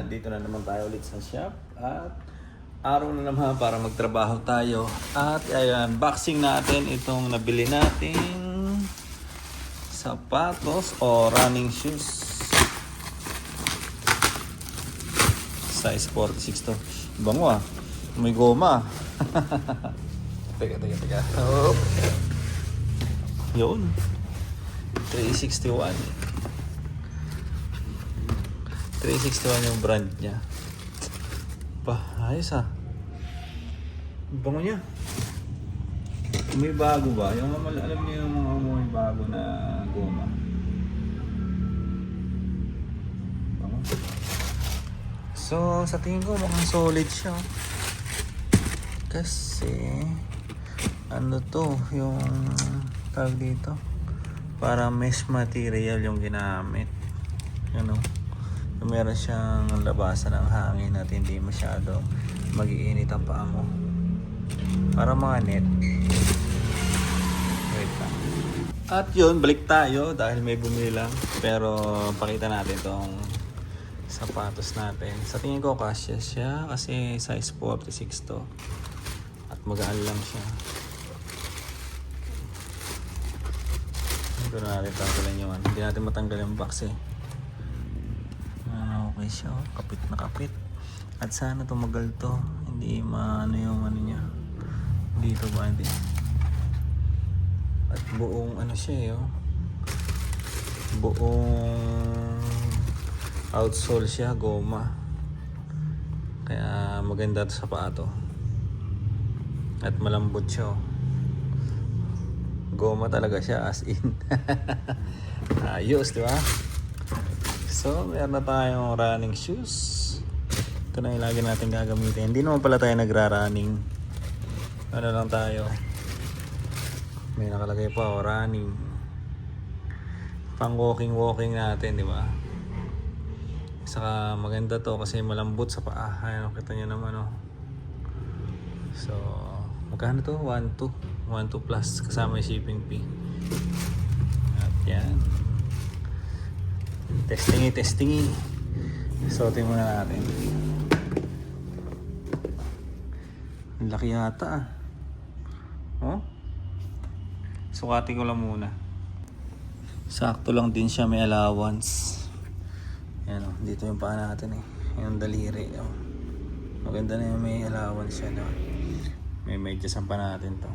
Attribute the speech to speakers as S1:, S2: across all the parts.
S1: nandito na naman tayo ulit sa shop at araw na naman para magtrabaho tayo. At ayan, unboxing natin itong nabili nating sapatos o running shoes. Size 46 to. Bango ah. May goma. Teka. Oh. Yun. 361. 361 yung brand niya. Pa, ayos ah. Bango niya. May bago ba? Yung alam niyo yung mga may bago na goma. Bango. So, sa tingin ko mukhang solid siya. Kasi ano to, yung tawag dito, para mesh material yung ginamit. Ano? Meron siyang labasan ng hangin at hindi masyado mag-iinit ang paa mo. Para mga net. Wait lang. At yun, balik tayo dahil may bumili lang. Pero pakita natin tong sapatos natin. Sa tingin ko kasya siya kasi size 46 to. At magaan lang siya. Ito na natin tanggalin yung ano. Hindi natin matanggal yung box eh. Okay siya, oh. Kapit na kapit. At sana tumagal to. Hindi maano yung ano niya. Dito ba hindi. At buong ano siya eh, oh. Buong outsole siya, goma. Kaya maganda to sa paa to. At malambot siya, oh. Goma talaga siya as in. Ayos, di ba? So, meron na tayong running shoes. Ito na yung lagi natin gagamitin. Hindi naman pala tayo nagra-running. Ano lang tayo. May nakalagay pa, oh, running. Pang walking natin, di ba? Saka maganda to kasi malambot sa paa. Ayan, kita nyo naman, oh. So, magkano to? 1.2 plus kasama yung shipping fee. At yan. Testing. Suotin muna natin. Ang laki yata ah. Oh? Sukatin ko lang muna. Sakto lang din siya, may allowance. Yan oh, dito yung paa natin eh. Yung daliri oh. Maganda na yung may allowance siya no? May medyasan pa natin to.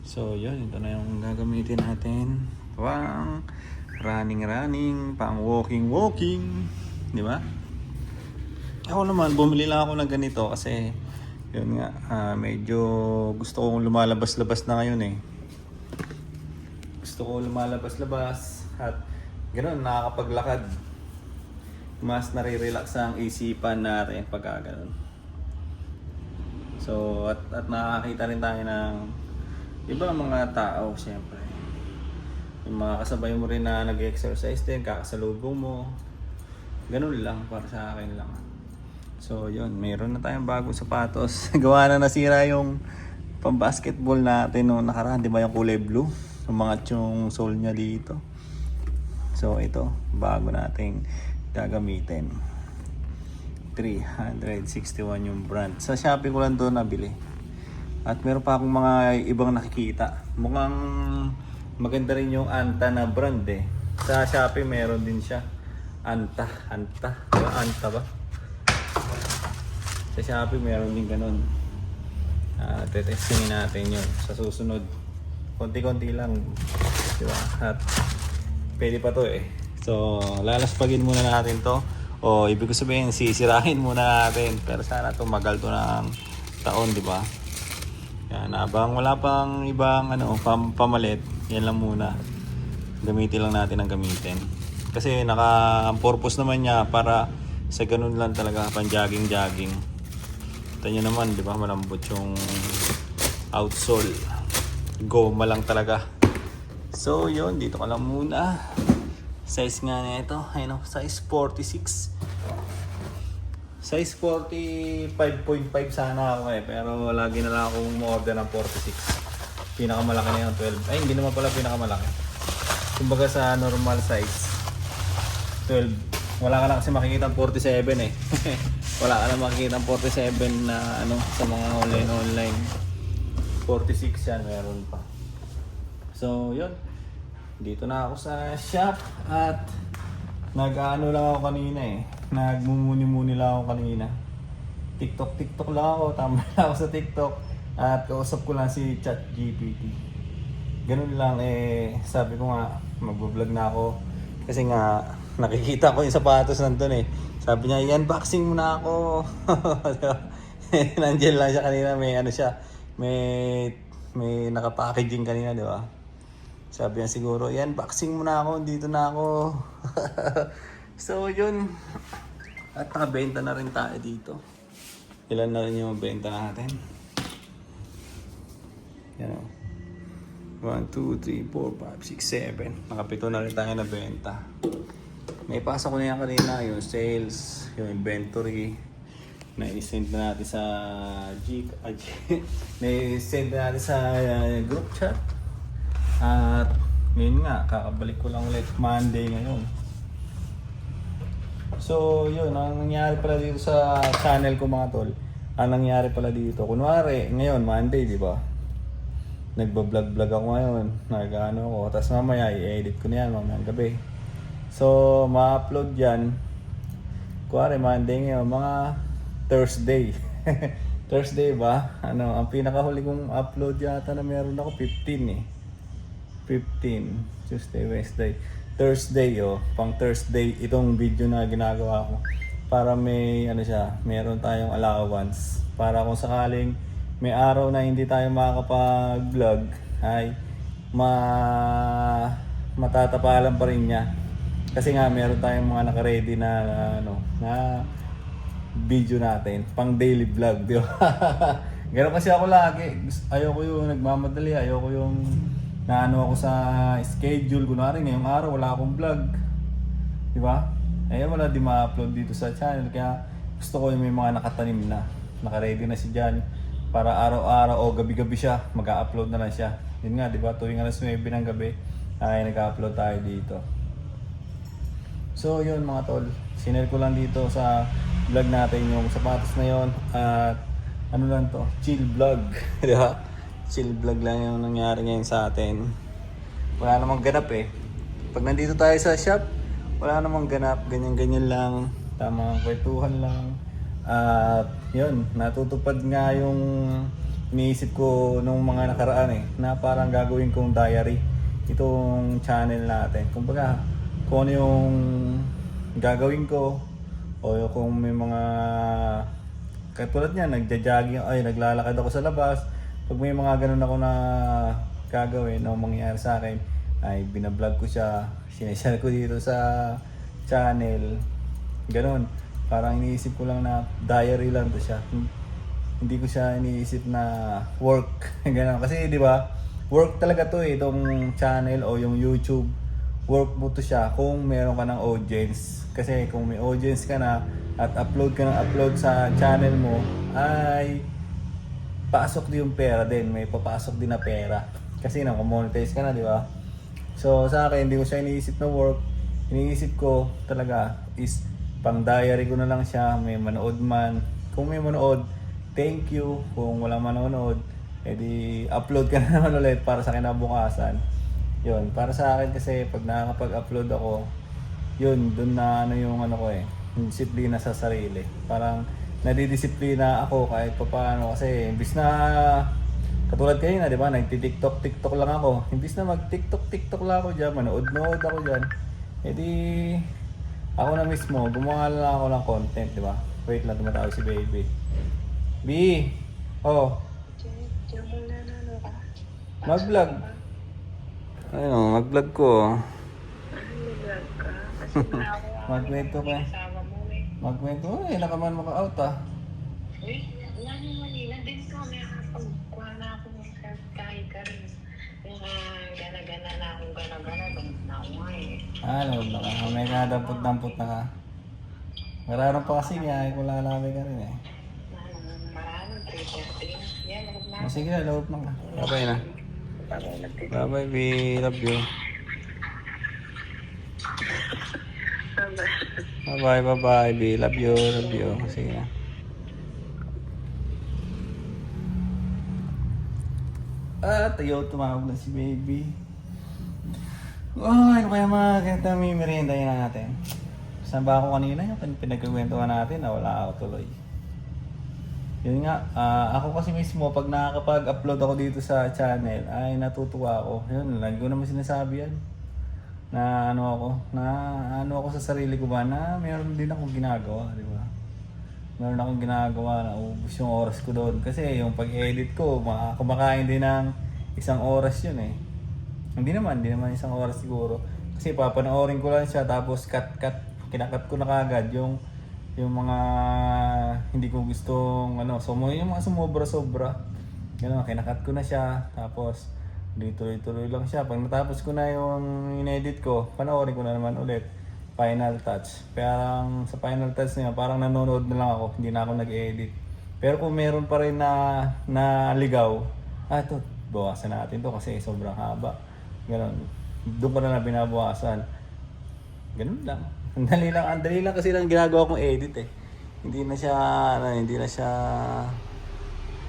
S1: So yun, ito na yung gagamitin natin. Pang running, pang walking, di ba? Ako naman, bumili lang ako ng ganito kasi yun nga, medyo gusto kong lumalabas-labas na ngayon eh. Gusto ko lumalabas-labas at ganoon, nakakapaglakad. Mas nare-relax ang isipan natin pagka ganoon. So, at nakakita rin tayo ng ibang mga tao, siyempre. Yung mga kasabay mo rin na nag-exercise din, kakasalubong mo. Ganun lang, para sa akin lang. So yun, mayroon na tayong bagong sapatos. Gawa na nasira yung pang-basketball natin noong nakaraan. Di ba yung kulay blue? Umangat yung sole niya dito. So ito, bago nating gagamitin. 361 yung brand. Sa Shopee ko lang doon nabili. At meron pa akong mga ibang nakikita. Mukhang maganda rin yung Anta na brand eh. Sa Shopee meron din siya. Anta. Diba? Anta ba? Sa Shopee meron din ganun. Tetestingin natin yun sa susunod. Konti-konti lang. Diba? At pwede pa to eh. So, lalaspagin muna natin to. O, ibig ko sabihin, sisirahin muna natin. Pero sana tumagal to ng taon, diba? Yan, abang wala pang ibang pamalit. Yan lang muna. Gamitin lang natin ang gamitin. Kasi ang purpose naman niya para sa ganun lang talaga, pang jogging. Ito nyo naman, di ba? Malambot yung outsole. Goma lang talaga. So, yun. Dito ka lang muna. Size nga na ito. Ayun, size 46. Size 45.5 sana ako eh. Pero lagi na lang akong order ng 46. Pinakamalaki na yung 12. Ay, hindi naman pala pinakamalaki. Kumbaga sa normal size 12 wala ka na kasi makikita 47 eh. Wala ka na makikita 47 na ano sa mga online. 46 yan meron pa. So yun, dito na ako sa shop at nag-ano lang ako kanina eh. Nagmumuni-muni lang ako kanina. TikTok lang ako, tama lang ako sa TikTok at kausap ko lang si ChatGPT. Ganun lang eh, sabi ko nga mag-vlog na ako kasi nga nakikita ko yung sapatos nandun eh. Sabi niya, i-unboxing mo na ako. Nandiyan lang siya kanina, may ano siya, may naka-packaging kanina, di ba? Sabi niya siguro, i-unboxing mo na ako, dito na ako. So yun, at nakabenta na rin tayo dito. Ilan na rin yung benta natin? Yan o. 1, 2, 3, 4, 5, 6, 7. Nakapito na rin tayo na benta. May pasok ko na yan kanina, yung sales, yung inventory. Na-send na natin sa na-send na natin sa group chat. At ngayon nga, kakabalik ko lang ulit Monday ngayon. So yun, ang nangyari pala dito sa channel ko mga tol. Ang nangyari pala dito, kunwari, ngayon Monday, di ba? Nagbablog ako ngayon, nag-ano ko, tapos mamaya i-edit ko na yan mamayang gabi. So, ma-upload yan, kuwari Monday ngayon, mga Thursday. Thursday ba? Ano, ang pinakahuli kong upload yata na meron ako, 15 eh. 15, Tuesday, Wednesday, Thursday pang Thursday itong video na ginagawa ko. Para may, ano siya, meron tayong allowance. Para kung sakaling may araw na hindi tayo makakapag-vlog ay matatapalan pa rin niya. Kasi nga meron tayong mga naka-ready na na video natin pang daily vlog, di ba? Ganun kasi ako lagi. Ayoko yung nagmamadali, ayoko yung naano ako sa schedule. Kunwari ngayong araw wala akong vlog, di ba? Ayun, wala di ma-upload dito sa channel. Kaya gusto ko yung may mga nakatanim na, naka-ready na si Jan. Para araw-araw o gabi-gabi siya, mag-upload na lang siya. Yun nga, di ba? Tuwing alas 9 ng gabi ay nag-upload tayo dito. So yun mga tol, sinare ko lang dito sa vlog natin yung sapatos na yon. At ano lang to, chill vlog. Di ba? Chill vlog lang yung nangyari ngayon sa atin. Wala namang ganap eh. Pag nandito tayo sa shop, wala namang ganap, ganyan-ganyan lang. Tamang kwentuhan lang. At yun, natutupad nga yung iniisip ko nung mga nakaraan eh, na parang gagawin kong diary itong channel natin. Kumbaga, kung ano yung gagawin ko o kung may mga katulad niya, nagja-jogging, ay naglalakad ako sa labas. Pag may mga ganun ako na gagawin o mangyayari sa akin, ay binablog ko siya, sineshare ko dito sa channel. Ganun. Parang iniisip ko lang na diary lang to siya. Hindi ko siya iniisip na work. Ganun. Kasi di ba, work talaga to eh, itong channel o yung YouTube. Work mo to siya kung meron ka ng audience. Kasi kung may audience ka na at upload ka ng upload sa channel mo, ay pasok din yung pera din. May papasok din na pera. Kasi nang-monetize ka na, di ba? So sa akin, hindi ko siya iniisip na work. Iniisip ko talaga is pang diary ko na lang siya, may manood man. Kung may manood, thank you. Kung walang manonood, edi upload ka na naman ulit para sa kinabukasan. Yun, para sa akin kasi pag nakakapag-upload ako, yun, dun na ano yung ano ko eh, yung disiplina sa sarili. Parang nadidisiplina ako kahit papaano kasi imbis na katulad kayo na, di ba, nagti-TikTok lang ako. Imbis na mag-TikTok lang ako dyan, manood ako dyan, edi ako na mismo, gumawa lang ako ng content, di ba? Wait lang, tumatawag si baby. B! Oh! Mag-vlog. Ayun, mag-vlog ko.
S2: Mag-vlog ka? Kasi na ako
S1: Magkwento ka. Magkwento? Ay, nakaman maka-out ah.
S2: Uy, wala nang Manila. Din kami nakapagkuha na ako ng kahit ka rin. Gana-gana na akong gana-gana. Gamot na ako nga eh.
S1: Ano ba ka? May dampot-dampot na ka. Mararang pa kasi niya, kung lalami ka rin eh.
S2: Maraming 3:30. Yan, loob na.
S1: Sige na, loob na ka. Bye-bye na. Bye-bye, B. Love you.
S2: Bye-bye.
S1: Bye-bye. Bye-bye. B. Love you. Love you. Sige na. At ayaw tumawag na si baby. Oh, ano kaya mga kanta may merienda yun natin? Saan ba ako kanina? Yung pinagkakwentuhan natin na wala ako tuloy. Yun nga, ako kasi mismo pag nakakapag-upload ako dito sa channel ay natutuwa ako. Yun, lagi ko naman sinasabi yan. Na ano ako sa sarili ko ba na meron din akong ginagawa, di ba? Meron akong ginagawa na ubus yung oras ko doon. Kasi yung pag-edit ko, kumakain din ng isang oras yun eh. Hindi naman isang oras siguro. Kasi papanoorin ko lang siya tapos kinakat ko na kagad yung mga hindi ko gustong yung mga sumobra-sobra. Gano'n, kinakat ko na siya tapos tuloy-tuloy lang siya. Pag natapos ko na yung in-edit ko, panoorin ko na naman ulit. Final touch. Parang sa final touch niya, parang nanonood na lang ako, hindi na ako nag-edit. Pero kung meron pa rin na ligaw, ito, bawasan natin to kasi sobrang haba. Ganon. Doon ko na binabawasan. Ganon lang. Ang dali lang kasi lang ginagawa kong edit eh. Hindi na siya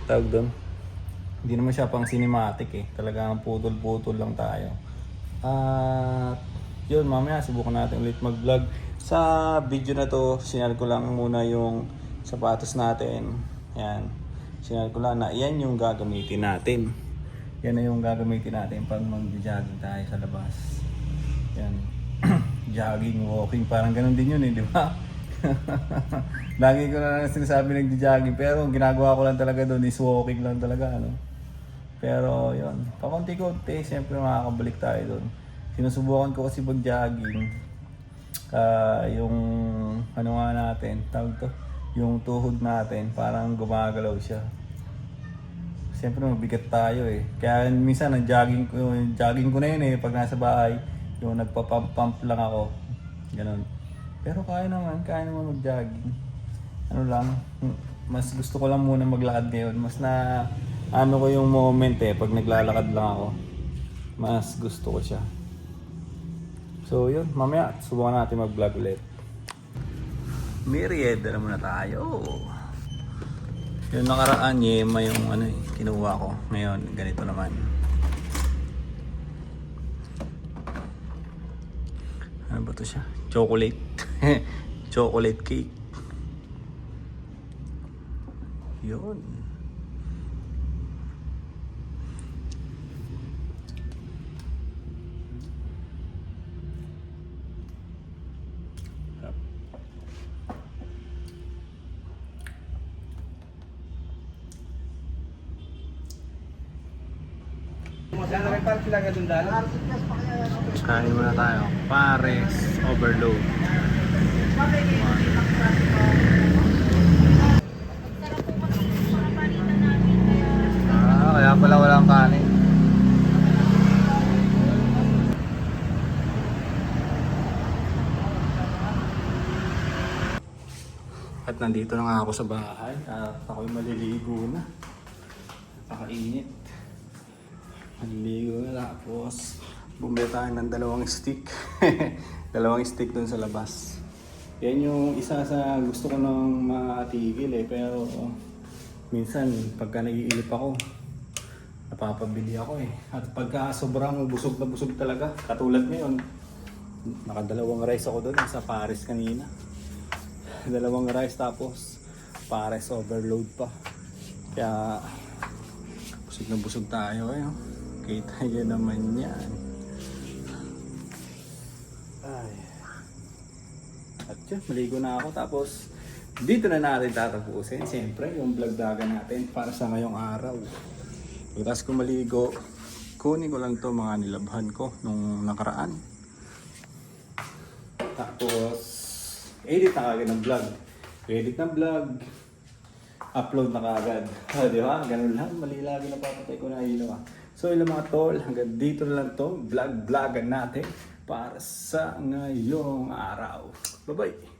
S1: tawag doon. Hindi naman siya pang cinematic eh. Talagang putol-putol lang tayo. At yun, mamaya subukan natin ulit mag-vlog. Sa video na to, sinare ko lang muna yung sapatos natin. Yan. Sinare ko lang na yan yung gagamitin natin. Yan na yung gagamitin natin pag mag-jogging tayo sa labas. Yan. Jogging, walking, parang ganun din yun eh, di ba? Lagi ko na sinasabi nag-jogging, pero ang ginagawa ko lang talaga doon is walking lang talaga, ano. Pero yun, pakunti-kunti, siyempre makakabalik tayo doon. Sinusubukan ko kasi mag-jogging. Yung natin, tawag to, yung tuhod natin, parang gumagalaw siya. Siyempre mabigat tayo eh. Kaya minsan jogging ko na yun eh, pag nasa bahay, yung nagpa-pump lang ako. Ganon. Pero kaya naman mag-jogging. Mas gusto ko lang muna maglakad ngayon. Mas ko yung moment eh, pag naglalakad lang ako. Mas gusto ko siya. So yun, mamaya subukan natin mag-vlog ulit. Merienda na muna tayo. Yung nakaraan, yema yung kinuha ko. Ngayon, ganito naman. Ano ba to siya? Chocolate. Chocolate cake. Yun. Kain muna tayo. Pares overload. Kaya pala walang kanin. At nandito na nga ako sa bahay at ako'y maliligo na. Napakainit. Maliligo na tapos bumili tayo ng 2 stick. 2 stick dun sa labas. Yan yung isa sa gusto ko nang matigil eh. Pero minsan pagka naiilip ako, napapabili ako eh. At pagka sobrang busog na busog talaga, katulad ngayon, naka2 rice ako dun sa Paris kanina. 2 rice tapos Pares overload pa. Kaya busog na busog tayo eh. Kita nyo naman yan. Ay. At yun, maligo na ako. Tapos dito na natin tatapusin. Siyempre yung vlog daga natin para sa ngayong araw. Pagkas ko maligo, kunin ko lang to mga nilabhan ko nung nakaraan. Tapos edit na kagad ng vlog. Edit ng vlog, upload na kagad. Di ba? Ganun lang. Mali lagi napapatay ko na ilaw. So yun lang mga tol, hanggang dito na lang to vlog-vlogan natin para sa ngayong araw. Bye-bye!